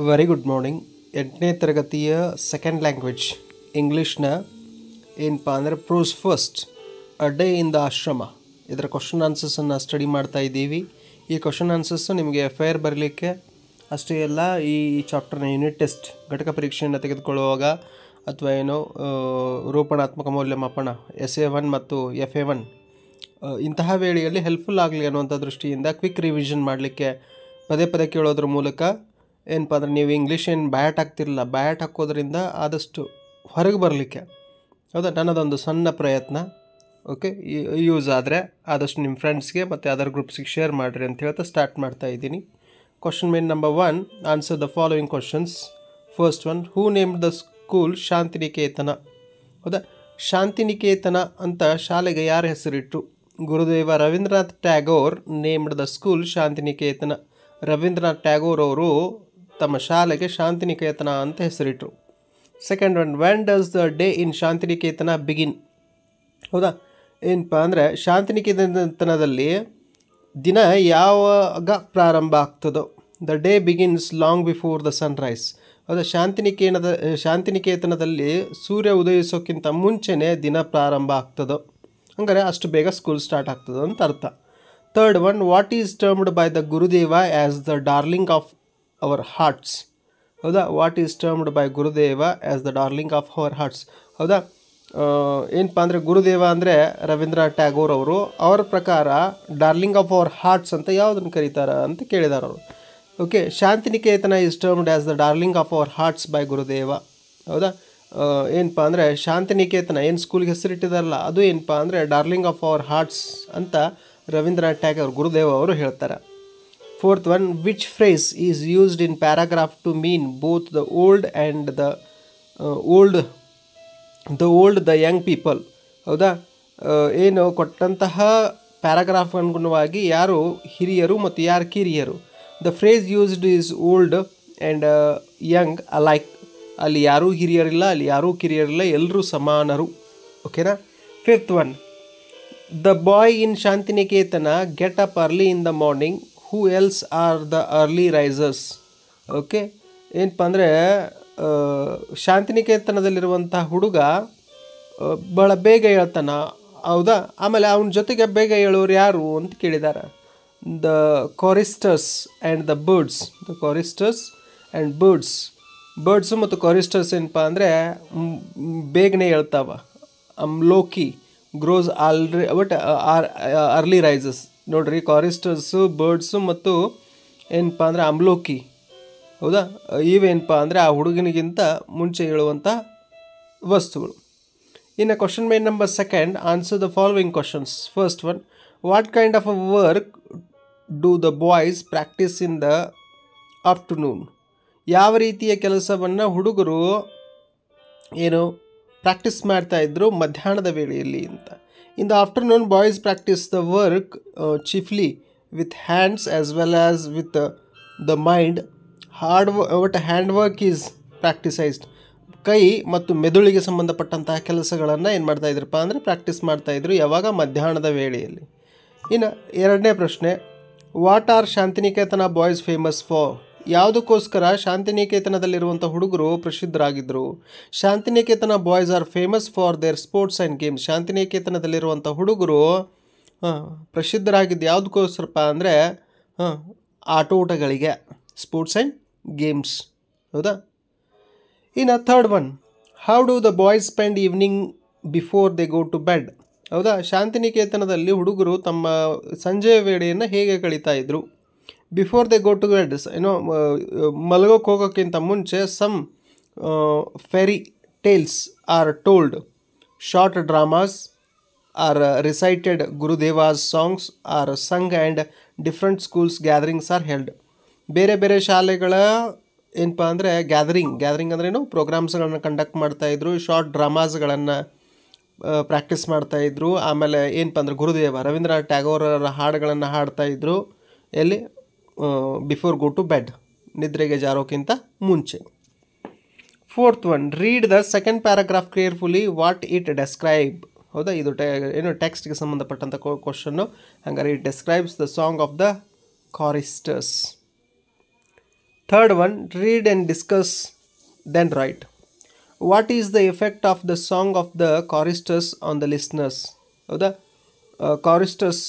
Very good morning. 8ನೇ ತರಗತಿಯ second language ಇಂಗ್ಲೀಷ್ನ ಏನಪ್ಪ ಅಂದರೆ prose first a day in the ashram ಇದರ ಕ್ವಶನ್ ಆನ್ಸರ್ಸನ್ನು ಸ್ಟಡಿ ಮಾಡ್ತಾ ಇದ್ದೀವಿ. ಈ ಕ್ವಶನ್ ಆನ್ಸರ್ಸು ನಿಮಗೆ FIR ಬರಲಿಕ್ಕೆ ಅಷ್ಟೇ ಅಲ್ಲ, ಈ ಚಾಪ್ಟರ್ನ ಯೂನಿಟ್ ಟೆಸ್ಟ್ ಘಟಕ ಪರೀಕ್ಷೆಯನ್ನು ತೆಗೆದುಕೊಳ್ಳುವಾಗ ಅಥವಾ ಏನೋ ರೂಪಣಾತ್ಮಕ ಮೌಲ್ಯಮಾಪನ SA1 ಮತ್ತು FA1 ಇಂತಹ ವೇಳೆಯಲ್ಲಿ ಹೆಲ್ಪ್ಫುಲ್ ಆಗಲಿ ಅನ್ನುವಂಥ ದೃಷ್ಟಿಯಿಂದ ಕ್ವಿಕ್ ರಿವಿಷನ್ ಮಾಡಲಿಕ್ಕೆ ಪದೇ ಪದೇ ಕೇಳೋದ್ರ ಮೂಲಕ ಏನಪ್ಪ ಅಂದರೆ ನೀವು ಇಂಗ್ಲೀಷ್ ಏನು ಬ್ಯಾಟ್ ಹಾಕ್ತಿರಲಿಲ್ಲ, ಬ್ಯಾಟ್ ಹಾಕೋದ್ರಿಂದ ಆದಷ್ಟು ಹೊರಗೆ ಬರಲಿಕ್ಕೆ, ಹೌದಾ, ನನ್ನದೊಂದು ಸಣ್ಣ ಪ್ರಯತ್ನ. ಓಕೆ, ಯೂಸ್ ಆದರೆ ಆದಷ್ಟು ನಿಮ್ಮ ಫ್ರೆಂಡ್ಸ್ಗೆ ಮತ್ತು ಅದರ್ ಗ್ರೂಪ್ಸಿಗೆ ಶೇರ್ ಮಾಡಿರಿ ಅಂತ ಹೇಳ್ತಾ ಸ್ಟಾರ್ಟ್ ಮಾಡ್ತಾ ಇದ್ದೀನಿ. Question main number 1, answer the following questions. First one, who named the school Shantiniketan? ಹೌದಾ, ಶಾಂತಿನಿಕೇತನ ಅಂತ ಶಾಲೆಗೆ ಯಾರ ಹೆಸರಿಟ್ಟರು? Gurudev Rabindranath Tagore named the school Shantiniketan. Rabindranath Tagore ಅವರು ತಮ್ಮ ಶಾಲೆಗೆ ಶಾಂತಿನಿಕೇತನ ಅಂತ ಹೆಸರಿಟ್ಟರು. Second one, when does the day in Shantiniketan begin? ಹೌದಾ, ಏನಪ್ಪ ಅಂದರೆ ಶಾಂತಿನಿಕೇತನದಲ್ಲಿ ದಿನ ಯಾವಾಗ ಪ್ರಾರಂಭ ಆಗ್ತದೋ? The day begins long before the sunrise. ಹೌದಾ, ಶಾಂತಿನಿಕೇತನದಲ್ಲಿ ಸೂರ್ಯ ಉದಯಿಸೋಕ್ಕಿಂತ ಮುಂಚೆನೇ ದಿನ ಪ್ರಾರಂಭ ಆಗ್ತದೋ, ಹಂಗಾರೆ ಅಷ್ಟು ಬೇಗ ಸ್ಕೂಲ್ ಸ್ಟಾರ್ಟ್ ಆಗ್ತದೋ ಅಂತ ಅರ್ಥ. Third one, what is termed by the Gurudev as the darling of our hearts? ಹೌದಾ, what is termed by Gurudev as the darling of our hearts? ಹೌದಾ, ಏನಪ್ಪ ಅಂದರೆ ಗುರುದೇವ ಅಂದರೆ ರವೀಂದ್ರನಾಥ್ ಟ್ಯಾಗೋರ್ ಅವರು, ಅವರ ಪ್ರಕಾರ ಡಾರ್ಲಿಂಗ್ ಆಫ್ ಅವರ್ ಹಾರ್ಟ್ಸ್ ಅಂತ ಯಾವುದನ್ನು ಕರೀತಾರೆ ಅಂತ ಕೇಳಿದ್ದಾರೆ ಅವರು. Okay, Shantiniketan is termed as the darling of our arts by ಗುರುದೇವ. ಹೌದಾ, ಏನಪ್ಪ ಅಂದರೆ ಶಾಂತಿನಿಕೇತನ ಏನು ಸ್ಕೂಲ್ಗೆ ಹೆಸರಿಟ್ಟಿದಾರಲ್ಲ ಅದು ಏನಪ್ಪ ಅಂದರೆ ಡಾರ್ಲಿಂಗ್ ಆಫ್ ಅವರ್ ಹಾರ್ಟ್ಸ್ ಅಂತ ರವೀಂದ್ರನಾಥ್ ಟ್ಯಾಗೋರ್ ಗುರುದೇವ ಅವರು ಹೇಳ್ತಾರೆ. Fourth one, which phrase is used in paragraph to mean both the old and the young people? ಹೌದಾ, ಏನು ಕೊಟ್ಟಂತಹ ಪ್ಯಾರಾಗ್ರಾಫ್ ಅನುಗುಣವಾಗಿ ಯಾರು ಹಿರಿಯರು ಮತ್ತು ಯಾರು ಕಿರಿಯರು? The phrase used is old and Young alike. ಅಲ್ಲಿ ಯಾರೂ ಹಿರಿಯರಿಲ್ಲ, ಅಲ್ಲಿ ಯಾರೂ ಕಿರಿಯರಿಲ್ಲ, ಎಲ್ಲರೂ ಸಮಾನರು. ಓಕೆನಾ? Fifth one, the boy in Shantiniketan get up early in the morning, who else are the early risers? Okay, ಏನಪ್ಪ ಅಂದರೆ ಶಾಂತಿನಿಕೇತನದಲ್ಲಿರುವಂಥ ಹುಡುಗ ಭಾಳ ಬೇಗ ಹೇಳ್ತಾನ, ಹೌದಾ, ಆಮೇಲೆ ಅವನ ಜೊತೆಗೆ ಬೇಗ ಹೇಳೋರು ಯಾರು ಅಂತ ಕೇಳಿದ್ದಾರೆ. The choristers and the birds. The choristers and birds ಮತ್ತು ಕಾರಿಸ್ಟರ್ಸ್ ಏನಪ್ಪ ಅಂದರೆ ಬೇಗನೆ ಹೇಳ್ತಾವ. ಲೋಕಿ ಗ್ರೋಸ್ ಅರ್ಲಿ ರೈಸಸ್. ನೋಡ್ರಿ, ಕಾರಿಸ್ಟರ್ಸು, ಬರ್ಡ್ಸು ಮತ್ತು ಏನಪ್ಪ ಅಂದರೆ ಅಮ್ಲೋಕಿ, ಹೌದಾ, ಇವೇನಪ್ಪ ಅಂದರೆ ಆ ಹುಡುಗನಿಗಿಂತ ಮುಂಚೆ ಹೇಳುವಂಥ ವಸ್ತುಗಳು. ಇನ್ನು question main number 2, answer the following questions. First one, what kind of a work do the boys practice in the afternoon? ಯಾವ ರೀತಿಯ ಕೆಲಸವನ್ನು ಹುಡುಗರು ಏನು ಪ್ರಾಕ್ಟೀಸ್ ಮಾಡ್ತಾಯಿದ್ರು ಮಧ್ಯಾಹ್ನದ ವೇಳೆಯಲ್ಲಿ ಅಂತ. In the afternoon boys practise the work chiefly with hands as well as with the mind. Hand work is practised. ಕೈ ಮತ್ತು ಮೆದುಳಿಗೆ ಸಂಬಂಧಪಟ್ಟಂತಹ ಕೆಲಸಗಳನ್ನು ಏನು ಮಾಡ್ತಾಯಿದ್ರಪ್ಪ ಅಂದರೆ ಪ್ರಾಕ್ಟೀಸ್ ಮಾಡ್ತಾಯಿದ್ರು. ಯಾವಾಗ? ಮಧ್ಯಾಹ್ನದ ವೇಳೆಯಲ್ಲಿ. ಇನ್ನು ಎರಡನೇ ಪ್ರಶ್ನೆ, what are Shantiniketan boys famous for? ಯಾವುದಕ್ಕೋಸ್ಕರ ಶಾಂತಿನಿಕೇತನದಲ್ಲಿರುವಂಥ ಹುಡುಗರು ಪ್ರಸಿದ್ಧರಾಗಿದ್ದರು? Shantiniketan boys are famous for their sports and games. ಶಾಂತಿನಿಕೇತನದಲ್ಲಿರುವಂಥ ಹುಡುಗರು ಪ್ರಸಿದ್ಧರಾಗಿದ್ದು ಯಾವುದಕ್ಕೋಸ್ಕರಪ್ಪ ಅಂದರೆ ಆಟೋಟಗಳಿಗೆ, ಸ್ಪೋರ್ಟ್ಸ್ ಆ್ಯಂಡ್ ಗೇಮ್ಸ್. ಹೌದಾ? ಇನ್ನು third one, how do the boys spend evening before they go to bed? ಹೌದಾ, ಶಾಂತಿನಿಕೇತನದಲ್ಲಿ ಹುಡುಗರು ತಮ್ಮ ಸಂಜೆಯ ವೇಳೆಯನ್ನು ಹೇಗೆ ಕಳೀತಾ ಇದ್ರು? Before they go to bed, ಏನೋ ಮಲಗೋಕ್ಕೆ ಹೋಗೋಕ್ಕಿಂತ ಮುಂಚೆ some fairy tales are told, short dramas are recited, Gurudev's songs are sung and different schools gatherings are held. ಬೇರೆ ಬೇರೆ ಶಾಲೆಗಳ ಏನಪ್ಪ ಅಂದರೆ ಗ್ಯಾದರಿಂಗ್ ಅಂದ್ರೇನು, ಪ್ರೋಗ್ರಾಮ್ಸ್ಗಳನ್ನು ಕಂಡಕ್ಟ್ ಮಾಡ್ತಾಯಿದ್ರು, ಶಾರ್ಟ್ ಡ್ರಾಮಾಸ್ಗಳನ್ನು ಪ್ರಾಕ್ಟೀಸ್ ಮಾಡ್ತಾಯಿದ್ರು. ಆಮೇಲೆ ಏನಪ್ಪ ಅಂದರೆ ಗುರುದೇವ ರವೀಂದ್ರನಾಥ್ ಟ್ಯಾಗೋರರ ಹಾಡುಗಳನ್ನು ಹಾಡ್ತಾಯಿದ್ರು. ಎಲ್ಲಿ? ಬಿಫೋರ್ ಗೋ ಟು ಬೆಡ್, ನಿದ್ರೆಗೆ ಜಾರೋಕ್ಕಿಂತ ಮುಂಚೆ. Fourth one, read the second paragraph carefully, what it describe? ಹೌದಾ, ಇದು ಏನು ಟೆಕ್ಸ್ಟ್ಗೆ ಸಂಬಂಧಪಟ್ಟಂಥ ಕ್ವಶನ್ನು. ಹಾಗಾದ್ರೆ it describes the song of the choristers. Third one, read and discuss, then write. What is the effect of the song of the choristers on the listeners? ಹೌದಾ, choristers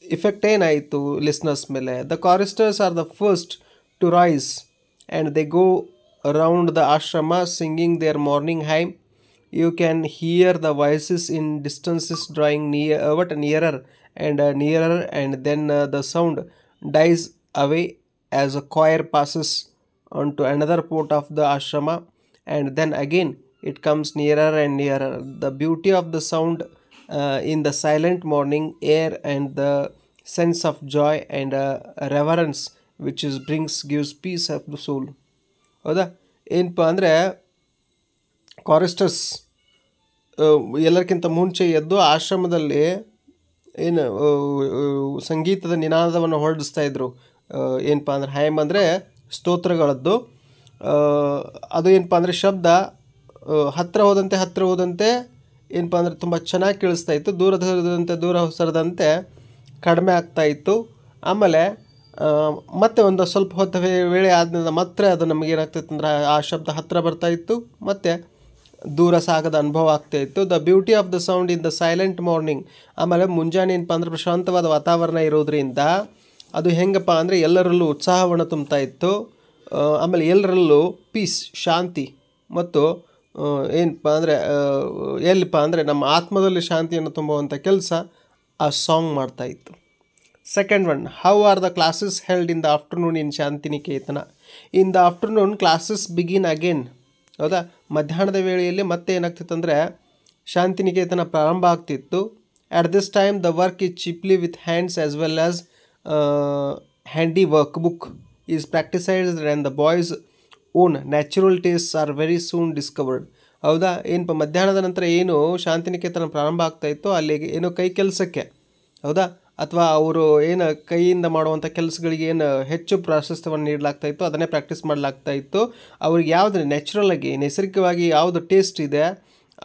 effect ಏನಾಯಿತು listeners ಮೇಲೆ? The choristers are the first to rise and they go around the ashrama singing their morning hymn. You can hear the voices in distances drawing nearer and nearer, and then the sound dies away as a choir passes onto another part of the ashrama, and then again it comes nearer and nearer. The beauty of the sound in the silent morning air and the sense of joy and reverence which is brings gives peace of the soul. ಹೌದಾ, ಏನಪ್ಪ ಅಂದರೆ ಕಾರಿಸ್ಟರ್ಸ್ ಎಲ್ಲರಿಗಿಂತ ಮುಂಚೆ ಎದ್ದು ಆಶ್ರಮದಲ್ಲಿ ಏನು ಸಂಗೀತದ ನಿನಾದವನ್ನು ಹೊರಡಿಸ್ತಾ ಇದ್ರು. ಏನಪ್ಪ ಅಂದರೆ ಹೈಮ್ ಅಂದರೆ ಸ್ತೋತ್ರಗಳದ್ದು. ಅದು ಏನಪ್ಪ ಅಂದರೆ ಶಬ್ದ ಹತ್ತಿರ ಹೋದಂತೆ ಏನಪ್ಪ ಅಂದರೆ ತುಂಬ ಚೆನ್ನಾಗಿ ಕೇಳಿಸ್ತಾ ಇತ್ತು. ದೂರ ಸರದಂತೆ ಕಡಿಮೆ ಆಗ್ತಾಯಿತ್ತು. ಆಮೇಲೆ ಮತ್ತೆ ಒಂದು ಸ್ವಲ್ಪ ಹೊತ್ತು ವೇಳೆ ಆದ್ಮೇಲೆ ಮತ್ತೆ ಅದು ನಮಗೇನಾಗ್ತಾಯಿತ್ತು ಅಂದ್ರೆ ಆ ಶಬ್ದ ಹತ್ತಿರ ಬರ್ತಾಯಿತ್ತು, ಮತ್ತು ದೂರ ಸಾಗದ ಅನುಭವ ಆಗ್ತಾಯಿತ್ತು. The beauty of the sound in the silent morning. ಆಮೇಲೆ ಮುಂಜಾನೆ ಏನಪ್ಪ ಅಂದರೆ ಪ್ರಶಾಂತವಾದ ವಾತಾವರಣ ಇರೋದ್ರಿಂದ ಅದು ಹೆಂಗಪ್ಪ ಅಂದರೆ ಎಲ್ಲರಲ್ಲೂ ಉತ್ಸಾಹವನ್ನು ತುಂಬ್ತಾ ಇತ್ತು. ಆಮೇಲೆ ಎಲ್ಲರಲ್ಲೂ ಪೀಸ್, ಶಾಂತಿ, ಮತ್ತು ಏನಪ್ಪ ಅಂದರೆ ಎಲ್ಲಿಪ್ಪ ಅಂದರೆ ನಮ್ಮ ಆತ್ಮದಲ್ಲಿ ಶಾಂತಿಯನ್ನು ತುಂಬುವಂಥ ಕೆಲಸ ಆ song ಮಾಡ್ತಾಯಿತ್ತು. Second one, how are the classes held in the afternoon in Shantiniketan? In the afternoon classes begin again. ಹೌದಾ, ಮಧ್ಯಾಹ್ನದ ವೇಳೆಯಲ್ಲಿ ಮತ್ತೆ ಏನಾಗ್ತಿತ್ತು ಅಂದರೆ ಶಾಂತಿನಿಕೇತನ ಪ್ರಾರಂಭ ಆಗ್ತಿತ್ತು. At this time the work is chiefly with hands as well as handy work book is practised and the boys own natural tastes are very soon discovered. ಹೌದಾ, ಏನಪ್ಪ ಮಧ್ಯಾಹ್ನದ ನಂತರ ಏನು ಶಾಂತಿನಿಕೇತನ ಪ್ರಾರಂಭ ಆಗ್ತಾಯಿತ್ತು ಅಲ್ಲಿ ಏನೋ ಕೈ ಕೆಲಸಕ್ಕೆ, ಹೌದಾ, ಅಥವಾ ಅವರು ಏನು ಕೈಯಿಂದ ಮಾಡುವಂಥ ಕೆಲಸಗಳಿಗೆ ಏನು ಹೆಚ್ಚು ಪ್ರಾಶಸ್ತ್ಯವನ್ನು ನೀಡಲಾಗ್ತಾಯಿತ್ತು ಅದನ್ನೇ ಪ್ರಾಕ್ಟೀಸ್ ಮಾಡಲಾಗ್ತಾಯಿತ್ತು. ಅವ್ರಿಗೆ ಯಾವುದು ನ್ಯಾಚುರಲಾಗಿ ನೈಸರ್ಗಿಕವಾಗಿ ಯಾವುದು ಟೇಸ್ಟ್ ಇದೆ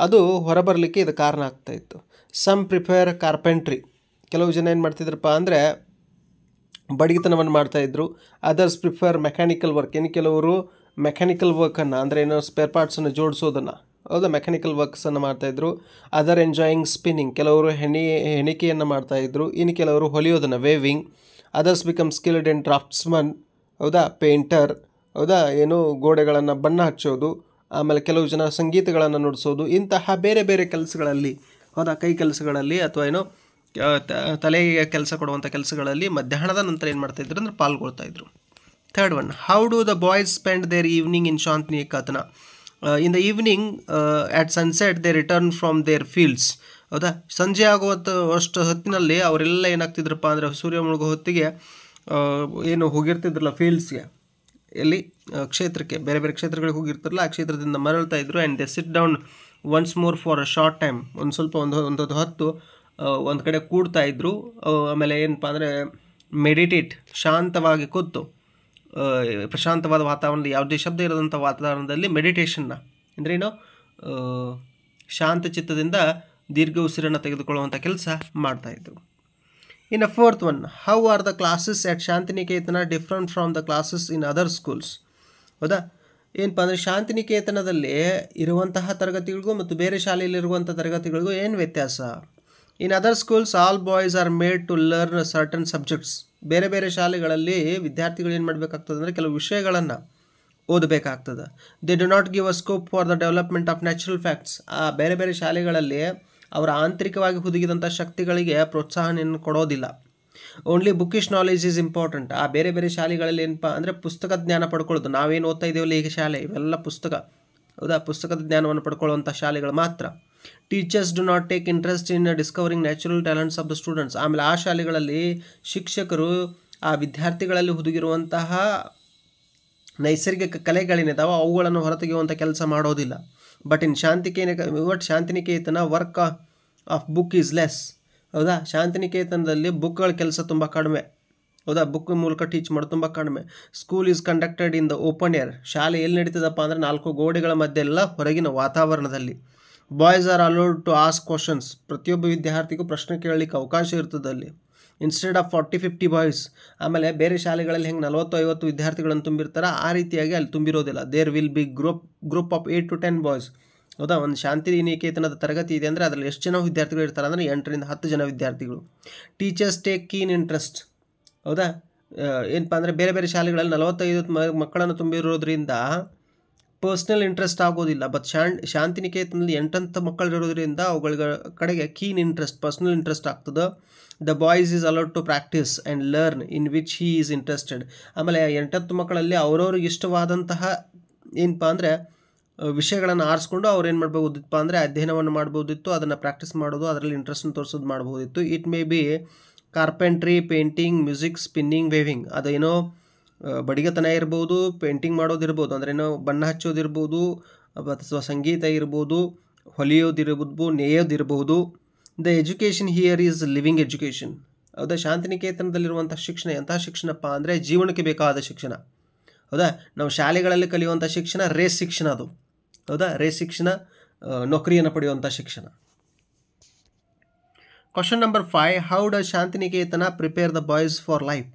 ಅದು ಹೊರಬರಲಿಕ್ಕೆ ಇದು ಕಾರಣ ಆಗ್ತಾಯಿತ್ತು. Some prefer carpentry. ಕೆಲವು ಜನ ಏನು ಮಾಡ್ತಿದ್ರಪ್ಪ ಅಂದರೆ ಬಡಗಿತನವನ್ನು ಮಾಡ್ತಾಯಿದ್ರು. Others prefer mechanical work. ಇನ್ನು ಕೆಲವರು ಮೆಕ್ಯಾನಿಕಲ್ ವರ್ಕನ್ನು ಅಂದರೆ ಏನೋ ಸ್ಪೇರ್ ಪಾರ್ಟ್ಸನ್ನು ಜೋಡಿಸೋದನ್ನು, ಹೌದಾ, ಮೆಕ್ಯಾನಿಕಲ್ ವರ್ಕ್ಸನ್ನು ಮಾಡ್ತಾಯಿದ್ರು. Other enjoying spinning. ಕೆಲವರು ಹೆಣಿಕೆಯನ್ನು ಮಾಡ್ತಾಯಿದ್ರು. ಇನ್ನು ಕೆಲವರು ಹೊಲಿಯೋದನ್ನು, ವೇವಿಂಗ್. ಅದರ್ಸ್ ಬಿಕಮ್ ಸ್ಕಿಲ್ಡ್ ಇನ್ ಡ್ರಾಫ್ಟ್ಸ್ಮನ್, ಹೌದಾ, ಪೇಂಟರ್, ಹೌದಾ, ಏನು ಗೋಡೆಗಳನ್ನು ಬಣ್ಣ ಹಚ್ಚೋದು. ಆಮೇಲೆ ಕೆಲವು ಜನ ಸಂಗೀತಗಳನ್ನು ನುಡಿಸೋದು. ಇಂತಹ ಬೇರೆ ಬೇರೆ ಕೆಲಸಗಳಲ್ಲಿ, ಹೌದಾ, ಕೈ ಕೆಲಸಗಳಲ್ಲಿ ಅಥವಾ ಏನೋ ತಲೆಗೆ ಕೆಲಸ ಕೊಡುವಂಥ ಕೆಲಸಗಳಲ್ಲಿ ಮಧ್ಯಾಹ್ನದ ನಂತರ ಏನು ಮಾಡ್ತಾಯಿದ್ರು ಅಂದರೆ ಪಾಲ್ಗೊಳ್ತಾಯಿದ್ರು. Third one, how do the boys spend their evening in Shantiniketan? In the evening at sunset they return from their fields. ಹೌದಾ, ಸಂಜೆ ಆಗುವಂಥ ಅಷ್ಟು ಹೊತ್ತಿನಲ್ಲಿ ಅವರೆಲ್ಲ ಏನಾಗ್ತಿದ್ರಪ್ಪ ಅಂದರೆ ಸೂರ್ಯ ಮುಳುಗೋ ಹೊತ್ತಿಗೆ ಏನು ಹೋಗಿರ್ತಿದ್ರಲ್ಲ ಫೀಲ್ಡ್ಸ್ಗೆ, ಎಲ್ಲಿ ಕ್ಷೇತ್ರಕ್ಕೆ, ಬೇರೆ ಬೇರೆ ಕ್ಷೇತ್ರಗಳಿಗೆ ಹೋಗಿರ್ತಾರಲ್ಲ ಆ ಕ್ಷೇತ್ರದಿಂದ ಮರಳ್ತಾ ಇದ್ರು. And they sit down once more for a short time. ಒಂದು ಸ್ವಲ್ಪ ಒಂದು ಹೊತ್ತು ಒಂದು ಕಡೆ ಕೂಡ್ತಾಯಿದ್ರು. ಆಮೇಲೆ ಏನಪ್ಪ ಅಂದರೆ ಮೆಡಿಟೇಟ್, ಶಾಂತವಾಗಿ ಕೂತು ಪ್ರಶಾಂತವಾದ ವಾತಾವರಣದಲ್ಲಿ ಯಾವುದೇ ಶಬ್ದ ಇರೋದಂಥ ವಾತಾವರಣದಲ್ಲಿ ಮೆಡಿಟೇಷನ್ನ ಅಂದ್ರೇನು ಶಾಂತ ಚಿತ್ತದಿಂದ ದೀರ್ಘ ಉಸಿರನ್ನು ತೆಗೆದುಕೊಳ್ಳುವಂಥ ಕೆಲಸ ಮಾಡ್ತಾಯಿದ್ರು. ಇನ್ನು fourth one, how are the classes at Shantiniketan different from the classes in other schools? ಹೌದಾ, ಏನಪ್ಪ ಅಂದರೆ ಶಾಂತಿನಿಕೇತನದಲ್ಲಿ ಇರುವಂತಹ ತರಗತಿಗಳಿಗೂ ಮತ್ತು ಬೇರೆ ಶಾಲೆಯಲ್ಲಿರುವಂಥ ತರಗತಿಗಳಿಗೂ ಏನು ವ್ಯತ್ಯಾಸ? In other schools all boys are made to learn certain subjects. ಬೇರೆ ಬೇರೆ ಶಾಲೆಗಳಲ್ಲಿ ವಿದ್ಯಾರ್ಥಿಗಳು ಏನು ಮಾಡಬೇಕಾಗ್ತದೆ ಅಂದರೆ ಕೆಲವು ವಿಷಯಗಳನ್ನು ಓದಬೇಕಾಗ್ತದೆ. They do not give a scope for the development of natural facts. ಆ ಬೇರೆ ಬೇರೆ ಶಾಲೆಗಳಲ್ಲಿ ಅವರ ಆಂತರಿಕವಾಗಿ ಹುದುಗಿದಂಥ ಶಕ್ತಿಗಳಿಗೆ ಪ್ರೋತ್ಸಾಹನೆಯನ್ನು ಕೊಡೋದಿಲ್ಲ. Only bookish knowledge is important. ಆ ಬೇರೆ ಬೇರೆ ಶಾಲೆಗಳಲ್ಲಿ ಏನಪ್ಪ ಅಂದರೆ ಪುಸ್ತಕ ಜ್ಞಾನ ಪಡ್ಕೊಳ್ಳೋದು. ನಾವೇನು ಓದ್ತಾ ಇದ್ದೀವಲ್ಲ ಈಗ ಶಾಲೆ, ಇವೆಲ್ಲ ಪುಸ್ತಕ, ಹೌದಾ, ಪುಸ್ತಕದ ಜ್ಞಾನವನ್ನು ಪಡ್ಕೊಳ್ಳುವಂಥ ಶಾಲೆಗಳು ಮಾತ್ರ. Teachers do not take interest in discovering natural talents of the students. ಆಮೇಲೆ ಆ ಶಾಲೆಗಳಲ್ಲಿ ಶಿಕ್ಷಕರು ಆ ವಿದ್ಯಾರ್ಥಿಗಳಲ್ಲಿ ಹುದುಗಿರುವಂತಹ ನೈಸರ್ಗಿಕ ಕಲೆಗಳೇನಿದಾವೆ ಅವುಗಳನ್ನು ಹೊರತೆಗೆಯುವಂಥ ಕೆಲಸ ಮಾಡೋದಿಲ್ಲ. But in Shantiniketan work of book is less. ಹೌದಾ, ಶಾಂತಿನಿಕೇತನದಲ್ಲಿ ಬುಕ್ಗಳ ಕೆಲಸ ತುಂಬ ಕಡಿಮೆ. ಹೌದಾ, ಬುಕ್ ಮೂಲಕ ಟೀಚ್ ಮಾಡೋದು ತುಂಬ ಕಡಿಮೆ. School is conducted in the open air. ಶಾಲೆ ಎಲ್ಲಿ ನಡೀತದಪ್ಪ ಅಂದರೆ 4 ಗೋಡೆಗಳ ಮಧ್ಯೆ ಎಲ್ಲ ಹೊರಗಿನ ವಾತಾವರಣದಲ್ಲಿ. Boys are allowed to ask questions. ಪ್ರತಿಯೊಬ್ಬ ವಿದ್ಯಾರ್ಥಿಗೂ ಪ್ರಶ್ನೆ ಕೇಳಲಿಕ್ಕೆ ಅವಕಾಶ ಇರ್ತದೆ ಅಲ್ಲಿ. Instead of 40-50 boys. ಆಮೇಲೆ ಬೇರೆ ಶಾಲೆಗಳಲ್ಲಿ ಹೆಂಗೆ 40-50 ವಿದ್ಯಾರ್ಥಿಗಳನ್ನು ತುಂಬಿರ್ತಾರೆ ಆ ರೀತಿಯಾಗಿ ಅಲ್ಲಿ ತುಂಬಿರೋದಿಲ್ಲ. There will be group of 8 to 10 boys. ಹೌದಾ, ಒಂದು ಶಾಂತಿನಿಕೇತನದ ತರಗತಿ ಇದೆ ಅಂದರೆ ಅದರಲ್ಲಿ ಎಷ್ಟು ಜನ ವಿದ್ಯಾರ್ಥಿಗಳು ಇರ್ತಾರೆ ಅಂದರೆ 8ರಿಂದ 10 ಜನ ವಿದ್ಯಾರ್ಥಿಗಳು. Teachers take keen interest. ಹೌದಾ, ಏನಪ್ಪ ಅಂದರೆ ಬೇರೆ ಬೇರೆ ಶಾಲೆಗಳಲ್ಲಿ 40-50 ಮಕ್ಕಳನ್ನು ತುಂಬಿರೋದ್ರಿಂದ ಪರ್ಸ್ನಲ್ ಇಂಟ್ರೆಸ್ಟ್ ಆಗೋದಿಲ್ಲ. ಬಟ್ ಶಾಂತಿನಿಕೇತನದಲ್ಲಿ 8 ಮಕ್ಕಳು ಇರೋದ್ರಿಂದ ಅವುಗಳ ಕಡೆಗೆ ಕೀನ್ ಇಂಟ್ರೆಸ್ಟ್, ಪರ್ಸ್ನಲ್ ಇಂಟ್ರೆಸ್ಟ್ ಆಗ್ತದೆ. The boys is allowed to practise and learn in which he is interested. ಆಮೇಲೆ 8 ಮಕ್ಕಳಲ್ಲಿ ಅವ್ರವ್ರಿಗೆ ಇಷ್ಟವಾದಂತಹ ಏನಪ್ಪ ಅಂದರೆ ವಿಷಯಗಳನ್ನು ಆರಿಸ್ಕೊಂಡು ಅವ್ರು ಏನು ಮಾಡ್ಬೋದಿತ್ತಪ್ಪ ಅಂದರೆ ಅಧ್ಯಯನವನ್ನು ಮಾಡ್ಬೋದಿತ್ತು, ಅದನ್ನು ಪ್ರಾಕ್ಟೀಸ್ ಮಾಡೋದು, ಅದರಲ್ಲಿ ಇಂಟ್ರೆಸ್ಟನ್ನು ತೋರಿಸೋದು ಮಾಡ್ಬೋದಿತ್ತು. It may be carpentry, painting, music, spinning, waving. ಅದೇನೋ ಬಡಿಗೆತನ ಇರ್ಬೋದು, ಪೇಂಟಿಂಗ್ ಮಾಡೋದಿರ್ಬೋದು, ಅಂದ್ರೇನೋ ಬಣ್ಣ ಹಚ್ಚೋದಿರ್ಬೋದು, ಅಥವಾ ಸಂಗೀತ ಇರ್ಬೋದು, ಹೊಲಿಯೋದಿರ್ಬೋದು, ನೇಯೋದಿರ್ಬೋದು. The education here is living education. ಹೌದಾ, ಶಾಂತಿನಿಕೇತನದಲ್ಲಿರುವಂಥ ಶಿಕ್ಷಣ ಎಂತಹ ಶಿಕ್ಷಣಪ್ಪ ಅಂದರೆ ಜೀವನಕ್ಕೆ ಬೇಕಾದ ಶಿಕ್ಷಣ. ಹೌದಾ, ನಾವು ಶಾಲೆಗಳಲ್ಲಿ ಕಲಿಯುವಂಥ ಶಿಕ್ಷಣ ರೇಸ್ ಶಿಕ್ಷಣ. ಅದು ಹೌದಾ, ರೇಸ್ ಶಿಕ್ಷಣ, ನೌಕರಿಯನ್ನು ಪಡೆಯುವಂಥ ಶಿಕ್ಷಣ. Question number 5. How does Shantiniketan prepare the boys for life?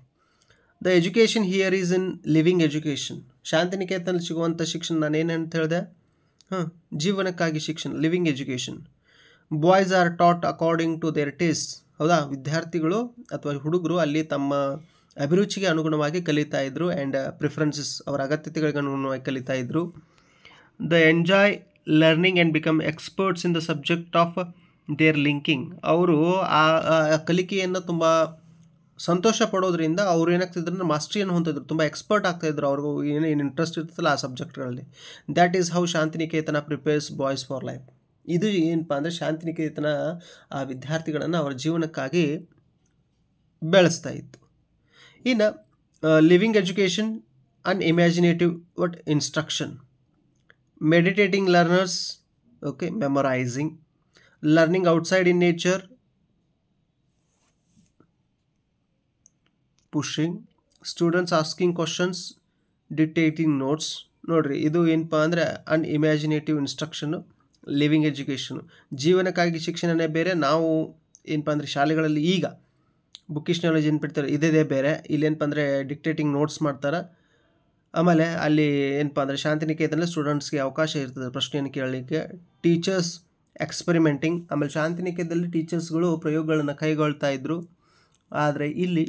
The education here is in living education. ಶಾಂತಿನಿಕೇತನಲ್ಲಿ ಸಿಗುವಂಥ ಶಿಕ್ಷಣ ನಾನೇನಂತ ಹೇಳಿದೆ? ಜೀವನಕ್ಕಾಗಿ ಶಿಕ್ಷಣ, living education. Boys are taught according to their taste. ಹೌದಾ, ವಿದ್ಯಾರ್ಥಿಗಳು ಅಥವಾ ಹುಡುಗರು ಅಲ್ಲಿ ತಮ್ಮ ಅಭಿರುಚಿಗೆ ಅನುಗುಣವಾಗಿ ಕಲಿತಾ ಇದ್ದರು. ಆ್ಯಂಡ್ ಪ್ರಿಫರೆನ್ಸಸ್, ಅವರ ಅಗತ್ಯತೆಗಳಿಗೆ ಅನುಗುಣವಾಗಿ ಕಲಿತಾ ಇದ್ದರು. The enjoy learning and become experts in the subject of their linking. ಅವರು ಆ ಕಲಿಕೆಯನ್ನು ತುಂಬ ಸಂತೋಷ ಪಡೋದ್ರಿಂದ ಅವ್ರು ಏನಾಗ್ತಿದ್ರು ಅಂದರೆ ಮಾಸ್ಟ್ರಿಯನ್ನು ಹೊಂದಿದ್ರು, ತುಂಬ ಎಕ್ಸ್ಪರ್ಟ್ ಆಗ್ತಾಯಿದ್ರು. ಅವ್ರಿಗೂ ಏನೇನು ಇಂಟ್ರೆಸ್ಟ್ ಇರ್ತಲ್ಲ ಆ ಸಬ್ಜೆಕ್ಟ್ಗಳಲ್ಲಿ. That is how Shantiniketan prepares boys for life. ಇದು ಏನಪ್ಪ ಅಂದರೆ ಶಾಂತಿನಿಕೇತನ ಆ ವಿದ್ಯಾರ್ಥಿಗಳನ್ನು ಅವರ ಜೀವನಕ್ಕಾಗಿ ಬೆಳೆಸ್ತಾ ಇತ್ತು. ಇನ್ನು living education and imaginative instruction. Meditating learners, okay, memorising. Learning outside in nature, pushing. Students asking questions, dictating notes. ನೋಡಿರಿ, ಇದು ಏನಪ್ಪ ಅಂದರೆ ಅನ್ಇಮ್ಯಾಜಿನೇಟಿವ್ ಇನ್ಸ್ಟ್ರಕ್ಷನ್ನು, ಲಿವಿಂಗ್ ಎಜುಕೇಷನು. ಜೀವನಕ್ಕಾಗಿ ಶಿಕ್ಷಣನೇ ಬೇರೆ. ನಾವು ಏನಪ್ಪ ಅಂದರೆ ಶಾಲೆಗಳಲ್ಲಿ ಈಗ ಬುಕ್ಕಿಶ್ ನಾಲೆಜ್ ಏನು ಬಿಡ್ತಾರೆ ಇದೇ ಬೇರೆ. ಇಲ್ಲಿ ಏನಪ್ಪ ಅಂದರೆ ಡಿಕ್ಟೇಟಿಂಗ್ ನೋಟ್ಸ್ ಮಾಡ್ತಾರೆ. ಆಮೇಲೆ ಅಲ್ಲಿ ಏನಪ್ಪ ಅಂದರೆ ಶಾಂತಿನಿಕೇತನಲ್ಲಿ ಸ್ಟೂಡೆಂಟ್ಸ್ಗೆ ಅವಕಾಶ ಇರ್ತದೆ ಪ್ರಶ್ನೆಯನ್ನು ಕೇಳಲಿಕ್ಕೆ. Teachers experimenting. ಆಮೇಲೆ ಶಾಂತಿನಿಕೇತನದಲ್ಲಿ ಟೀಚರ್ಸ್ಗಳು ಪ್ರಯೋಗಗಳನ್ನು ಕೈಗೊಳ್ತಾ ಇದ್ದರು. ಆದರೆ ಇಲ್ಲಿ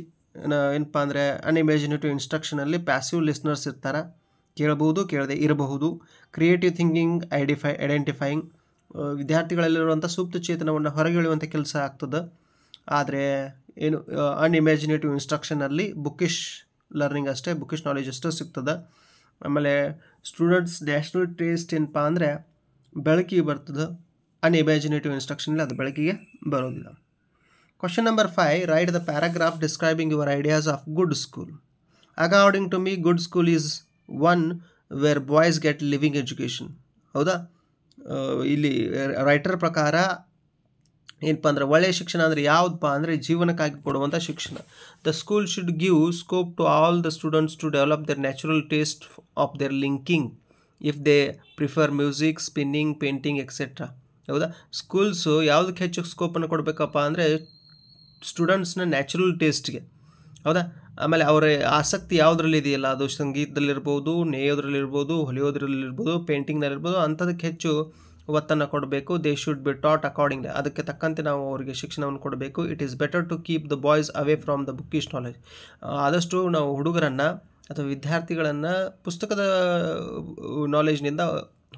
ಏನಪ್ಪ ಅಂದರೆ ಅನ್ಇಮ್ಯಾಜಿನೇಟಿವ್ ಇನ್ಸ್ಟ್ರಕ್ಷನಲ್ಲಿ ಪ್ಯಾಸಿವ್ ಲಿಸ್ನರ್ಸ್ ಇರ್ತಾರೆ, ಕೇಳಬಹುದು, ಕೇಳದೆ ಇರಬಹುದು. Creative thinking, identifying. ವಿದ್ಯಾರ್ಥಿಗಳಲ್ಲಿರುವಂಥ ಸೂಕ್ತ ಚೇತನವನ್ನು ಹೊರಗೆಳೆಯುವಂಥ ಕೆಲಸ ಆಗ್ತದೆ. ಆದರೆ ಏನು ಅನ್ಇಮ್ಯಾಜಿನೇಟಿವ್ ಇನ್ಸ್ಟ್ರಕ್ಷನಲ್ಲಿ ಬುಕ್ಕಿಶ್ ಲರ್ನಿಂಗ್ ಅಷ್ಟೇ, ಬುಕ್ಕಿಶ್ ನಾಲೆಜ್ ಅಷ್ಟೇ ಸಿಗ್ತದೆ. ಆಮೇಲೆ ಸ್ಟೂಡೆಂಟ್ಸ್ ನ್ಯಾಷನಲ್ ಟೇಸ್ಟ್ ಏನಪ್ಪ ಅಂದರೆ ಬೆಳಕಿಗೆ ಬರ್ತದೆ. ಅನ್ಇಮ್ಯಾಜಿನೇಟಿವ್ ಇನ್ಸ್ಟ್ರಕ್ಷನಲ್ಲಿ ಅದು ಬೆಳಕಿಗೆ ಬರೋದಿಲ್ಲ. Question number 5. Write the paragraph describing your ideas of good school. According to me good school is one where boys get living education. ಹೌದಾ, ಇಲ್ಲಿ ರೈಟರ್ ಪ್ರಕಾರ ಏನಪ್ಪ ಅಂದರೆ ಒಳ್ಳೆಯ ಶಿಕ್ಷಣ ಅಂದರೆ ಯಾವುದಪ್ಪ ಅಂದರೆ ಜೀವನಕ್ಕಾಗಿ ಕೊಡುವಂಥ ಶಿಕ್ಷಣ. The school should give scope to all the students to develop their natural taste of their linking if they prefer music, spinning, painting etcetera. ಹೌದಾ, ಸ್ಕೂಲ್ಸು ಯಾವುದಕ್ಕೆ ಹೆಚ್ಚು ಸ್ಕೋಪನ್ನು ಕೊಡಬೇಕಪ್ಪ ಅಂದರೆ ಸ್ಟೂಡೆಂಟ್ಸ್ನ ನ್ಯಾಚುರಲ್ ಟೇಸ್ಟ್ಗೆ. ಹೌದಾ, ಆಮೇಲೆ ಅವರ ಆಸಕ್ತಿ ಯಾವುದರಲ್ಲಿ ಇದೆಯಲ್ಲ, ಅದು ಸಂಗೀತದಲ್ಲಿರ್ಬೋದು, ನೇಯೋದ್ರಲ್ಲಿರ್ಬೋದು, ಹೊಲಿಯೋದ್ರಲ್ಲಿರ್ಬೋದು, ಪೇಂಟಿಂಗ್ನಲ್ಲಿರ್ಬೋದು, ಅಂಥದಕ್ಕೆ ಹೆಚ್ಚು ಒತ್ತನ್ನು ಕೊಡಬೇಕು. They should be taught according. ಅದಕ್ಕೆ ತಕ್ಕಂತೆ ನಾವು ಅವರಿಗೆ ಶಿಕ್ಷಣವನ್ನು ಕೊಡಬೇಕು. It is better to keep the boys away from the bookish knowledge. ಆದಷ್ಟು ನಾವು ಹುಡುಗರನ್ನು ಅಥವಾ ವಿದ್ಯಾರ್ಥಿಗಳನ್ನು ಪುಸ್ತಕದ ನಾಲೆಜ್ನಿಂದ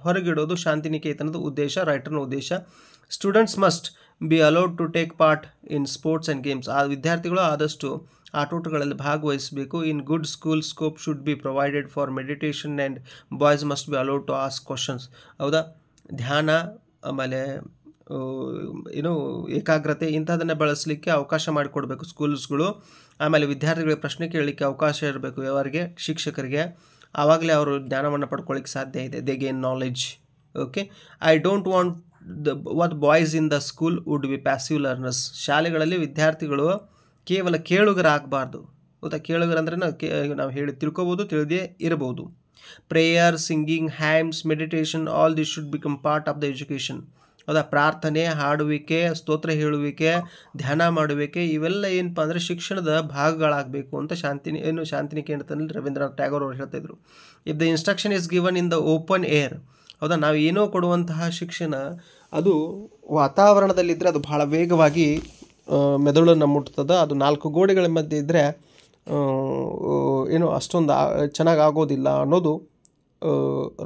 ಹೊರಗಿಡೋದು ಶಾಂತಿನಿಕೇತನದ ಉದ್ದೇಶ, ರೈಟರ್ನ ಉದ್ದೇಶ. Students must be allowed to take part in sports and games. ಆ ವಿದ್ಯಾರ್ಥಿಗಳು ಆದಷ್ಟು ಆಟೋಟಗಳಲ್ಲಿ ಭಾಗವಹಿಸಬೇಕು. In good school scope should be provided for meditation and boys must be allowed to ask questions. ಹೌದಾ, ಧ್ಯಾನ, ಆಮೇಲೆ ಏನು ಏಕಾಗ್ರತೆ, ಇಂಥದನ್ನು ಬಳಸಲಿಕ್ಕೆ ಅವಕಾಶ ಮಾಡಿಕೊಡ್ಬೇಕು ಸ್ಕೂಲ್ಸ್ಗಳು. ಆಮೇಲೆ ವಿದ್ಯಾರ್ಥಿಗಳಿಗೆ ಪ್ರಶ್ನೆ ಕೇಳಲಿಕ್ಕೆ ಅವಕಾಶ ಇರಬೇಕು ಅವರಿಗೆ, ಶಿಕ್ಷಕರಿಗೆ. ಆವಾಗಲೇ ಅವರು ಜ್ಞಾನವನ್ನು ಪಡ್ಕೊಳ್ಳಿಕ್ಕೆ ಸಾಧ್ಯ ಇದೆ. They gain knowledge. Okay, I don't want what boys in the school would be passive learners. ಶಾಲೆಗಳಲ್ಲಿ ವಿದ್ಯಾರ್ಥಿಗಳು ಕೇವಲ ಕೇಳುಗರಾಗಬಾರ್ದು. ಹೌದಾ, ಕೇಳುಗರಂದ್ರೆ ನಾವು ಹೇಳಿ ತಿಳ್ಕೊಬೋದು, ತಿಳಿದೇ ಇರಬಹುದು. Prayer, singing, hymns, meditation, all this should become part of the education. ಹೌದಾ. ಪ್ರಾರ್ಥನೆ, ಹಾಡುವಿಕೆ, ಸ್ತೋತ್ರ ಹೇಳುವಿಕೆ, ಧ್ಯಾನ ಮಾಡುವಿಕೆ ಇವೆಲ್ಲ ಏನಪ್ಪ ಅಂದರೆ ಶಿಕ್ಷಣದ ಭಾಗಗಳಾಗಬೇಕು ಅಂತ ಶಾಂತಿನಿಕೇತನದಲ್ಲಿ ರವೀಂದ್ರನಾಥ್ ಟ್ಯಾಗೋರ್ ಅವರು ಹೇಳ್ತಾಯಿದ್ರು. If the instruction is given in the open air, ಹೌದಾ, ನಾವು ಏನೋ ಕೊಡುವಂತಹ ಶಿಕ್ಷಣ ಅದು ವಾತಾವರಣದಲ್ಲಿದ್ದರೆ ಅದು ಬಹಳ ವೇಗವಾಗಿ ಮೆದುಳನ್ನು ಮುಟ್ತದೆ. ಅದು 4 ಗೋಡೆಗಳ ಮಧ್ಯೆ ಇದ್ದರೆ ಏನು ಅಷ್ಟೊಂದು ಚೆನ್ನಾಗಿ ಆಗೋದಿಲ್ಲ ಅನ್ನೋದು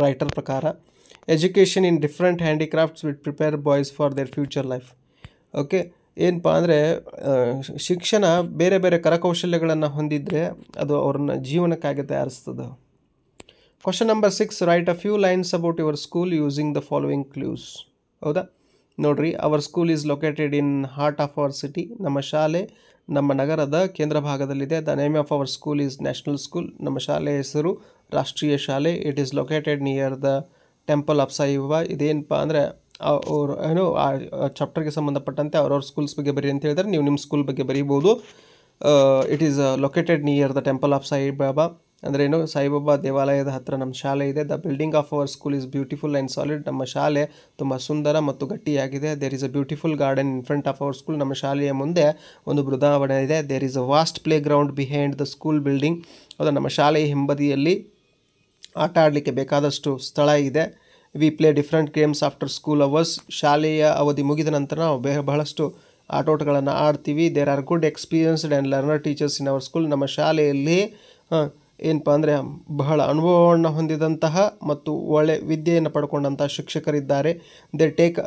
ರೈಟರ್ ಪ್ರಕಾರ. Education in different handicrafts will prepare boys for their future life. Okay, ಏನಪ್ಪ ಅಂದರೆ ಶಿಕ್ಷಣ ಬೇರೆ ಬೇರೆ ಕರಕೌಶಲ್ಯಗಳನ್ನು ಹೊಂದಿದರೆ ಅದು ಅವ್ರನ್ನ ಜೀವನಕ್ಕಾಗಿ ತಯಾರಿಸ್ತದೆ. Question number 6, write a few lines about your school using the following clues. ಹೌದಾ, ನೋಡ್ರಿ. Our school is located in heart of our city. ನಮ್ಮ ಶಾಲೆ ನಮ್ಮ ನಗರದ ಕೇಂದ್ರ ಭಾಗದಲ್ಲಿದೆ. The name of our school is national school. ನಮ್ಮ ಶಾಲೆಯ ಹೆಸರು ರಾಷ್ಟ್ರೀಯ ಶಾಲೆ. It is located near the temple of Saibaba. ಇದೇನಪ್ಪ ಅಂದರೆ ಅವರು ಏನು ಆ ಚಾಪ್ಟರ್ಗೆ ಸಂಬಂಧಪಟ್ಟಂತೆ ಅವ್ರವ್ರ ಸ್ಕೂಲ್ಸ್ ಬಗ್ಗೆ ಬರೀ ಅಂತ ಹೇಳಿದ್ರೆ ನೀವು ನಿಮ್ಮ ಸ್ಕೂಲ್ ಬಗ್ಗೆ ಬರೀಬೋದು. It is located near the temple of Saibaba. ಅಂದರೆ ಏನು, ಸಾಯಿಬಾಬಾ ದೇವಾಲಯದ ಹತ್ತಿರ ನಮ್ಮ ಶಾಲೆ ಇದೆ. The building of our school is beautiful and solid. ನಮ್ಮ ಶಾಲೆ ತುಂಬ ಸುಂದರ ಮತ್ತು ಗಟ್ಟಿಯಾಗಿದೆ. There is a beautiful garden in front of our school. ನಮ್ಮ ಶಾಲೆಯ ಮುಂದೆ ಒಂದು ಬೃಂದಾವನ ಇದೆ. There is a vast playground behind the school building. ಹೌದಾ, ನಮ್ಮ ಶಾಲೆಯ ಹಿಂಬದಿಯಲ್ಲಿ ಆಟ ಆಡಲಿಕ್ಕೆ ಬೇಕಾದಷ್ಟು ಸ್ಥಳ ಇದೆ. We play different games after school hours. ಶಾಲೆಯ ಅವಧಿ ಮುಗಿದ ನಂತರ ನಾವು ಬಹಳಷ್ಟು ಆಟೋಟಗಳನ್ನು ಆಡ್ತೀವಿ. There are good experienced and learner teachers in our school. ನಮ್ಮ ಶಾಲೆಯಲ್ಲಿ ಏನಪ್ಪ ಅಂದರೆ ಬಹಳ ಅನುಭವವನ್ನು ಹೊಂದಿದಂತಹ ಮತ್ತು ಒಳ್ಳೆಯ ವಿದ್ಯೆಯನ್ನು ಪಡ್ಕೊಂಡಂತಹ ಶಿಕ್ಷಕರಿದ್ದಾರೆ. They take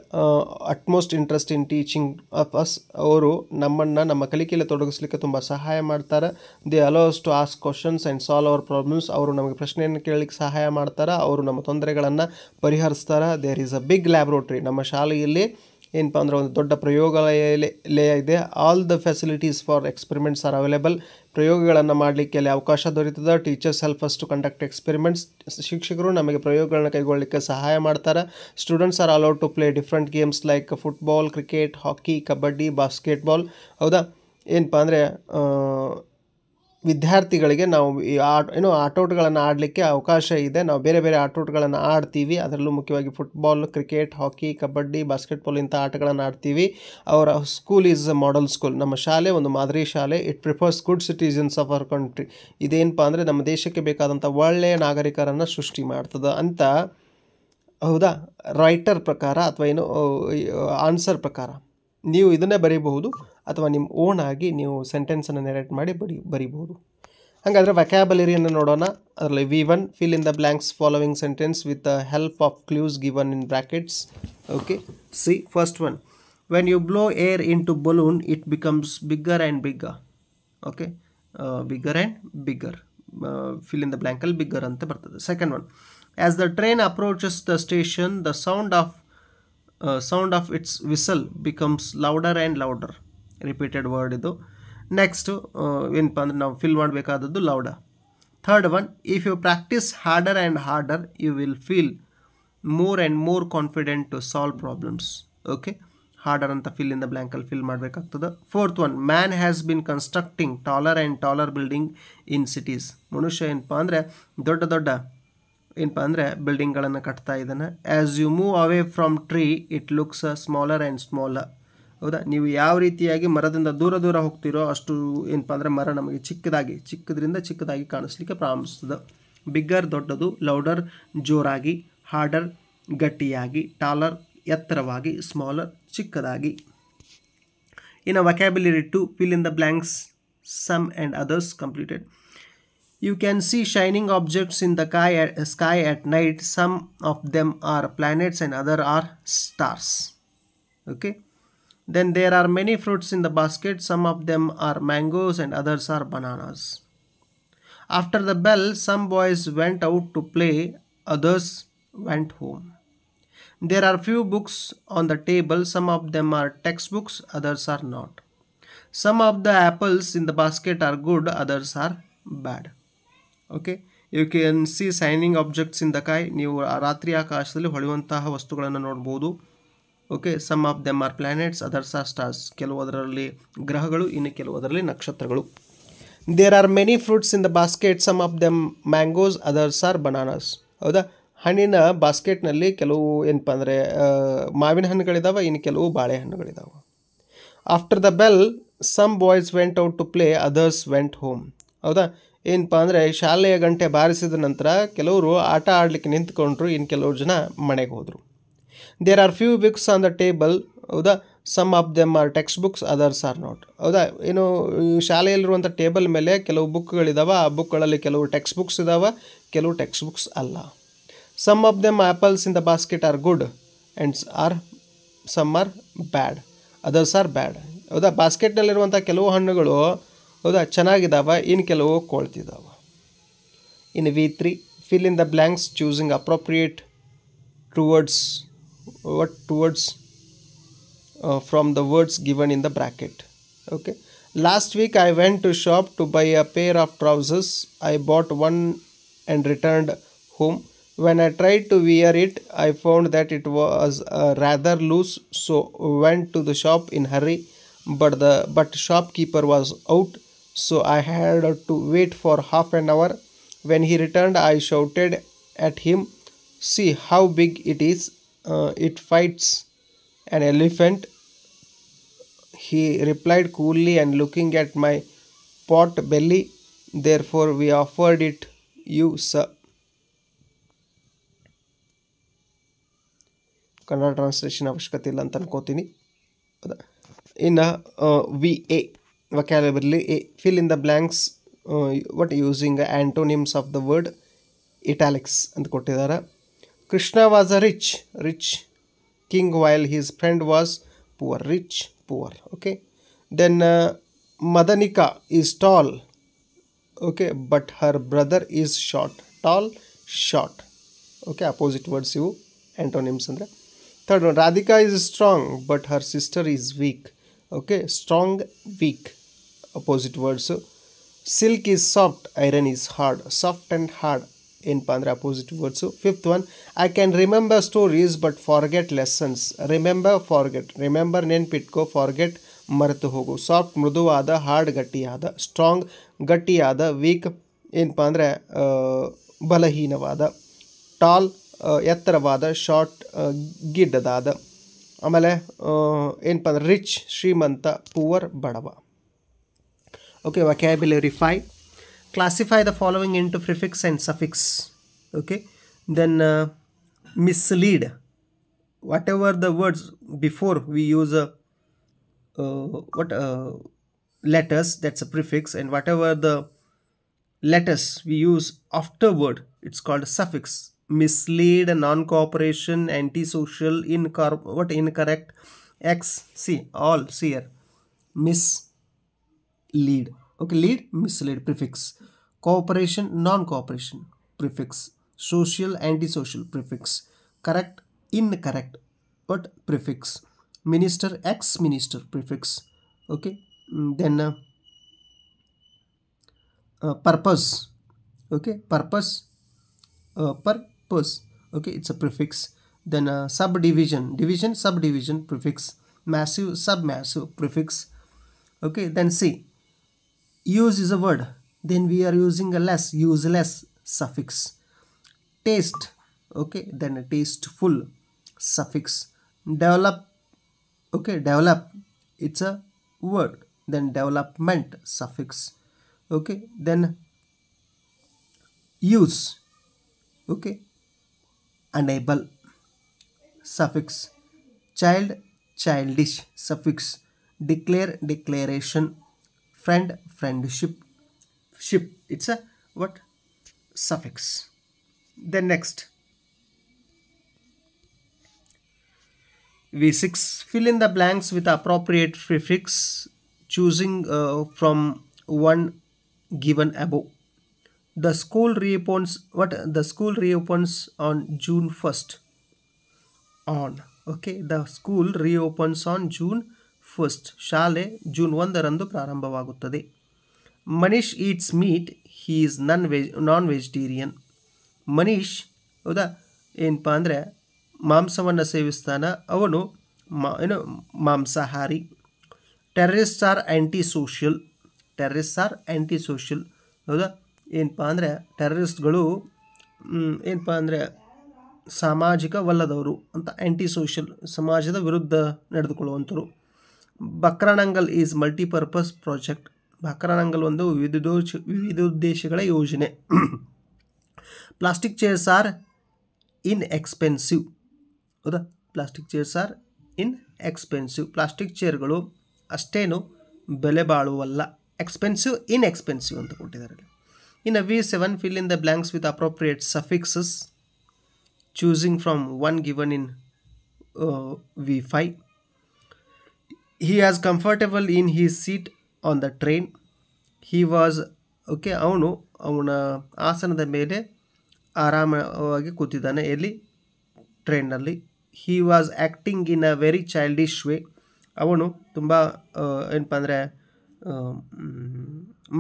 utmost interest in teaching of us. ಅವರು ನಮ್ಮನ್ನು ನಮ್ಮ ಕಲಿಕೆಯಲ್ಲಿ ತೊಡಗಿಸ್ಲಿಕ್ಕೆ ತುಂಬ ಸಹಾಯ ಮಾಡ್ತಾರೆ. They allows to ask questions and solve our problems. ಅವರು ನಮಗೆ ಪ್ರಶ್ನೆಯನ್ನು ಕೇಳಲಿಕ್ಕೆ ಸಹಾಯ ಮಾಡ್ತಾರೆ. ಅವರು ನಮ್ಮ ತೊಂದರೆಗಳನ್ನು ಪರಿಹರಿಸ್ತಾರೆ. There is a big laboratory. ನಮ್ಮ ಶಾಲೆಯಲ್ಲಿ ಏನಪ್ಪ ಅಂದರೆ ಒಂದು ದೊಡ್ಡ ಪ್ರಯೋಗಾಲಯ ಇದೆ. All the facilities for experiments are available. ಪ್ರಯೋಗಗಳನ್ನು ಮಾಡಲಿಕ್ಕೆ ಅಲ್ಲಿ ಅವಕಾಶ ದೊರೀತದೆ. Teachers help us to conduct experiments. ಶಿಕ್ಷಕರು ನಮಗೆ ಪ್ರಯೋಗಗಳನ್ನ ಕೈಗೊಳ್ಳಲಿಕ್ಕೆ ಸಹಾಯ ಮಾಡ್ತಾರೆ. Students are allowed to play different games like football, cricket, hockey, kabaddi, basketball. ಹೌದಾ, ಏನಪ್ಪ ಅಂದರೆ ವಿದ್ಯಾರ್ಥಿಗಳಿಗೆ ನಾವು ಈ ಆಟೋಟಗಳನ್ನು ಆಡಲಿಕ್ಕೆ ಅವಕಾಶ ಇದೆ. ನಾವು ಬೇರೆ ಬೇರೆ ಆಟೋಟಗಳನ್ನು ಆಡ್ತೀವಿ. ಅದರಲ್ಲೂ ಮುಖ್ಯವಾಗಿ football, cricket, hockey, kabaddi, basketball ಇಂಥ ಆಟಗಳನ್ನು ಆಡ್ತೀವಿ. ಅವರ school is a model school. ನಮ್ಮ ಶಾಲೆ ಒಂದು ಮಾದರಿ ಶಾಲೆ. It prefers good citizens of our country. ಇದೇನಪ್ಪ ಅಂದರೆ ನಮ್ಮ ದೇಶಕ್ಕೆ ಬೇಕಾದಂಥ ಒಳ್ಳೆಯ ನಾಗರಿಕರನ್ನು ಸೃಷ್ಟಿ ಮಾಡ್ತದೆ ಅಂತ, ಹೌದಾ, ರೈಟರ್ ಪ್ರಕಾರ ಅಥವಾ ಏನು ಆನ್ಸರ್ ಪ್ರಕಾರ ನೀವು ಇದನ್ನೇ ಬರೀಬಹುದು ಅಥವಾ ನಿಮ್ಮ ಓನ್ ಆಗಿ ನೀವು ಸೆಂಟೆನ್ಸನ್ನು ನೆರೇಟ್ ಮಾಡಿ ಬರೀಬಹುದು. ಹಾಗಾದರೆ ವ್ಯಾಕ್ಯಾಬುಲರಿಯನ್ನು ನೋಡೋಣ. ಅದರಲ್ಲಿ V1 fill in the blanks following sentence with the help of clues given in brackets. Okay, see first one. When you blow air into balloon it becomes bigger and bigger. Okay, bigger and bigger. Fill in the ಬ್ಲ್ಯಾಂಕಲ್ಲಿ bigger ಅಂತ ಬರ್ತದೆ. Second one. As the train approaches the station the sound of its whistle becomes louder and louder. Repeated word ಇದು. Next ಏನಪ್ಪ ಅಂದರೆ ನಾವು fill ಮಾಡಬೇಕಾದದ್ದು louder. Third one. If you practise harder and harder you will feel more and more confident to solve problems. Okay, harder ಅಂತ fill in the ಬ್ಲ್ಯಾಂಕಲ್ಲಿ fill ಮಾಡಬೇಕಾಗ್ತದೆ. Fourth one. Man has been constructing taller and taller building in cities. ಮನುಷ್ಯ ಏನಪ್ಪ ಅಂದರೆ ದೊಡ್ಡ ಏನಪ್ಪ ಅಂದರೆ ಬಿಲ್ಡಿಂಗ್ಗಳನ್ನು ಕಟ್ತಾ ಇದ್ದಾನೆ. As you move away from tree it looks smaller and smaller. ಹೌದಾ, ನೀವು ಯಾವ ರೀತಿಯಾಗಿ ಮರದಿಂದ ದೂರ ಹೋಗ್ತಿರೋ ಅಷ್ಟು ಏನಪ್ಪ ಅಂದರೆ ಮರ ನಮಗೆ ಚಿಕ್ಕದ್ರಿಂದ ಚಿಕ್ಕದಾಗಿ ಕಾಣಿಸ್ಲಿಕ್ಕೆ ಪ್ರಾರಂಭಿಸ್ತದೆ. ಬಿಗ್ಗರ್ ದೊಡ್ಡದು, ಲೌಡರ್ ಜೋರಾಗಿ, ಹಾರ್ಡರ್ ಗಟ್ಟಿಯಾಗಿ, ಟಾಲರ್ ಎತ್ತರವಾಗಿ, ಸ್ಮಾಲರ್ ಚಿಕ್ಕದಾಗಿ. ಇನ್ನು ವ್ಯಾಕ್ಯಾಬ್ಯುಲರಿ 2 fill in the blanks some and others completed. You can see shining objects in the sky at night. Some of them are planets and other are stars. Okay. Then there are many fruits in the basket. Some of them are mangoes and others are bananas. After the bell, some boys went out to play, others went home. There are few books on the table. Some of them are textbooks, others are not. Some of the apples in the basket are good, others are bad. Okay, you can see shining objects in the sky. ನೀವು ರಾತ್ರಿ ಆಕಾಶದಲ್ಲಿ ಹೊಳೆಯುವಂತಹ ವಸ್ತುಗಳನ್ನು ನೋಡ್ಬೋದು. Okay, some of them are planets, others are stars. ಕೆಲವದರಲ್ಲಿ ಗ್ರಹಗಳು, ಇನ್ನು ಕೆಲವದರಲ್ಲಿ ನಕ್ಷತ್ರಗಳು. There are many fruits in the basket. Some of them mangoes, others are bananas. ಹೌದಾ, ಹಣ್ಣಿನ ಬಾಸ್ಕೆಟ್ನಲ್ಲಿ ಕೆಲವು ಏನಪ್ಪ ಅಂದರೆ ಮಾವಿನ ಹಣ್ಣುಗಳಿದ್ದಾವೆ, ಇನ್ನು ಕೆಲವು ಬಾಳೆಹಣ್ಣುಗಳಿದ್ದಾವೆ. After the bell some boys went out to play, others went home. ಹೌದಾ, ಏನಪ್ಪ ಅಂದರೆ ಶಾಲೆಯ ಗಂಟೆ ಬಾರಿಸಿದ ನಂತರ ಕೆಲವರು ಆಟ ಆಡಲಿಕ್ಕೆ ನಿಂತ್ಕೊಂಡ್ರು, ಇನ್ನು ಕೆಲವರು ಜನ ಮನೆಗೆ ಹೋದರು. There are few books on the table. ಹೌದಾ, some of them are textbooks, others are not. ಹೌದಾ, ಏನು ಶಾಲೆಯಲ್ಲಿರುವಂಥ ಟೇಬಲ್ ಮೇಲೆ ಕೆಲವು ಬುಕ್ಗಳಿದ್ದಾವೆ, ಆ ಬುಕ್ಗಳಲ್ಲಿ ಕೆಲವು ಟೆಕ್ಸ್ಟ್ ಬುಕ್ಸ್ ಇದ್ದಾವೆ, ಕೆಲವು ಟೆಕ್ಸ್ಟ್ ಬುಕ್ಸ್ ಅಲ್ಲ. Some of them apples in the basket are good and some are bad, others are bad. ಹೌದಾ, ಬಾಸ್ಕೆಟ್ನಲ್ಲಿರುವಂಥ ಕೆಲವು ಹಣ್ಣುಗಳು ಹೌದಾ ಚೆನ್ನಾಗಿದ್ದಾವೆ, ಇನ್ನು ಕೆಲವು ಕೊಳ್ತಿದ್ದಾವೆ. In V3 fill in the blanks choosing appropriate towards from the words given in the bracket. Okay, last week I went to shop to buy a pair of trousers. I bought one and returned home. When I tried to wear it, I found that it was rather loose, so went to the shop in hurry, but shopkeeper was out, so I had to wait for half an hour. When he returned, I shouted at him, "See how big it is, it fights an elephant." He replied coolly and looking at my pot belly, "Therefore we offered it you, sir." Kannada translation ಅವಶ್ಯಕತೆ ಇಲ್ಲ ಅಂತ ಅನ್ಕೋತೀನಿ. ಇನ್ನು VA vocabulary A, fill in the blanks using antonyms of the word, italics ಅಂತ ಕೊಟ್ಟಿದ್ದಾರೆ. Krishna was a rich king while his friend was poor, rich, poor. Okay, then Madanika is tall, okay, but her brother is short, tall, short. Okay, opposite words ಇವು antonyms ಅಂದರೆ. Third one, Radhika is strong but her sister is weak. Okay, strong, weak, opposite words. Silk is soft, iron is hard, soft and hard ಏನಪ್ಪ ಅಂದರೆ opposite words. Fifth one, I can remember stories but forget lessons. Remember ನೆನ್ಪಿಟ್ಕೋ, forget ಮರೆತು ಹೋಗು. Soft ಮೃದುವಾದ, hard ಗಟ್ಟಿಯಾದ, strong ಗಟ್ಟಿಯಾದ, weak ಏನಪ್ಪ ಅಂದರೆ ಬಲಹೀನವಾದ, ಟಾಲ್ ಎತ್ತರವಾದ, ಶಾರ್ಟ್ ಗಿಡ್ಡದಾದ. ಆಮೇಲೆ ಏನಪ್ಪ ಅಂದರೆ ರಿಚ್ ಶ್ರೀಮಂತ, ಪುವರ್ ಬಡವ. Okay, vocabulary 5. Classify the following into prefix and suffix. Okay, then mislead. Whatever the words before we use letters, that's a prefix, and whatever the letters we use afterward, it's called a suffix. Mislead, non-cooperation, antisocial, incorrect, all see here, mislead. Okay, lead, mislead, prefix. Cooperation, non-cooperation, prefix. Social, antisocial, prefix. Correct, incorrect, prefix. Minister, ex-minister, prefix. Okay, then purpose. Okay, purpose, purpose. Okay, it's a prefix. Then subdivision, division, subdivision, prefix. Massive, submassive, prefix. Okay, then see, use is a word, then we are using a less, useless, suffix. Taste, okay, then a tasteful, suffix. Develop, okay, develop, it's a word, then development, suffix. Okay, then use, okay, enable, suffix. Child, childish, suffix. Declare, declaration. Friend, friendship, ship, it's a suffix. Then next, V6, fill in the blanks with appropriate prefix choosing from one given above. The school reopens on June 1st. Okay, the school reopens on June 1st. ಶಾಲೆ June 1ರಂದು ಪ್ರಾರಂಭವಾಗುತ್ತದೆ. Manish eats meet, he is non vegetarian. Manish ಹೌದಾ ಏನಪ್ಪ ಅಂದರೆ ಮಾಂಸವನ್ನು ಸೇವಿಸ್ತಾನ, ಅವನು ಮಾಂಸಾಹಾರಿ. ಟೆರರಿಸ್ಟ್ಸ್ R anti social. ಹೌದಾ ಏನಪ್ಪ ಅಂದರೆ ಟೆರರಿಸ್ಟ್ಗಳು ಏನಪ್ಪ ಅಂದರೆ ಸಾಮಾಜಿಕವಲ್ಲದವರು ಅಂತ, ಆ್ಯಂಟಿ ಸೋಷಿಯಲ್, ಸಮಾಜದ ವಿರುದ್ಧ ನಡೆದುಕೊಳ್ಳುವಂಥವ್ರು. Bhakra Nangal is multipurpose project. Bhakra Nangal ಒಂದು ವಿವಿಧೋದ್ದೇಶಗಳ ಯೋಜನೆ. Plastic chairs are inexpensive. ಹೌದಾ, plastic chairs are inexpensive. Plastic ಚೇರ್ಗಳು ಅಷ್ಟೇನು ಬೆಲೆ ಬಾಳುವಲ್ಲ. ಎಕ್ಸ್ಪೆನ್ಸಿವ್, ಇನ್ಎಕ್ಸ್ಪೆನ್ಸಿವ್ ಅಂತ ಕೊಟ್ಟಿದ್ದಾರೆ. ಇನ್ನು V7 fill in the blanks with appropriate suffixes choosing from one given in V5. He was comfortable in his seat on the train. He was okay, ಅವನ ಆಸನದ ಮೇಲೆ ಆರಾಮವಾಗಿ ಕೂತಿದ್ದಾನೆ. ಎಲ್ಲಿ? ಟ್ರೈನ್ನಲ್ಲಿ. He was acting in a very childish way. ಅವನು ತುಂಬ ಏನಪ್ಪ ಅಂದರೆ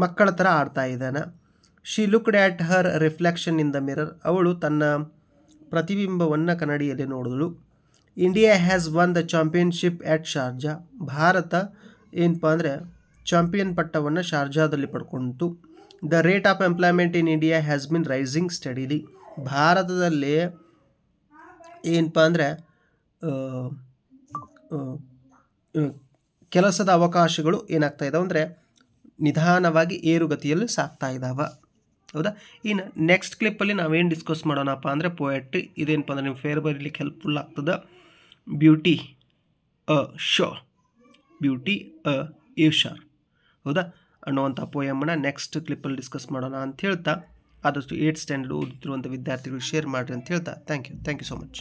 ಮಕ್ಕಳ ಥರ ಆಡ್ತಾ ಇದ್ದಾನೆ. She looked at her reflection in the mirror. ಅವಳು ತನ್ನ ಪ್ರತಿಬಿಂಬವನ್ನು ಕನ್ನಡಿಯಲ್ಲಿ ನೋಡಿದಳು. India has won the championship at Sharjah. Bharat ಏನಪ್ಪ ಅಂದರೆ ಚಾಂಪಿಯನ್ ಪಟ್ಟವನ್ನು ಶಾರ್ಜಾದಲ್ಲಿ ಪಡ್ಕೊಂಡಿತು. The rate of employment in India has been rising steadily. ಭಾರತದಲ್ಲಿ ಏನಪ್ಪ ಅಂದರೆ ಕೆಲಸದ ಅವಕಾಶಗಳು ಏನಾಗ್ತಾ ಇದ್ದಾವೆ ಅಂದರೆ ನಿಧಾನವಾಗಿ ಏರುಗತಿಯಲ್ಲಿ ಸಾಗ್ತಾ ಇದ್ದಾವೆ. ಹೌದಾ. ಇನ್ನು ನೆಕ್ಸ್ಟ್ ಕ್ಲಿಪ್ಪಲ್ಲಿ ನಾವೇನು ಡಿಸ್ಕಸ್ ಮಾಡೋಣಪ್ಪ ಅಂದರೆ ಪೊಯೆಟ್ರಿ. ಇದೇನಪ್ಪ ಅಂದರೆ ನೀವು ಫೇರ್ ಬರೀಲಿಕ್ಕೆ ಹೆಲ್ಪ್ಫುಲ್ ಆಗ್ತದೆ. ಬ್ಯೂಟಿ ಅ ಶೋ, ಬ್ಯೂಟಿ ಅ ಯೂಶಾರ್, ಹೌದಾ ಅನ್ನುವಂಥ ಪೋಯಮನ್ನು ನೆಕ್ಸ್ಟ್ ಕ್ಲಿಪ್ಪಲ್ಲಿ ಡಿಸ್ಕಸ್ ಮಾಡೋಣ ಅಂತ ಹೇಳ್ತಾ, ಆದಷ್ಟು 8th ಸ್ಟ್ಯಾಂಡರ್ಡ್ ಓದುತ್ತಿರುವಂಥ ವಿದ್ಯಾರ್ಥಿಗಳು ಶೇರ್ ಮಾಡಿರಿ ಅಂತ ಹೇಳ್ತಾ ಥ್ಯಾಂಕ್ ಯು ಸೊ ಮಚ್.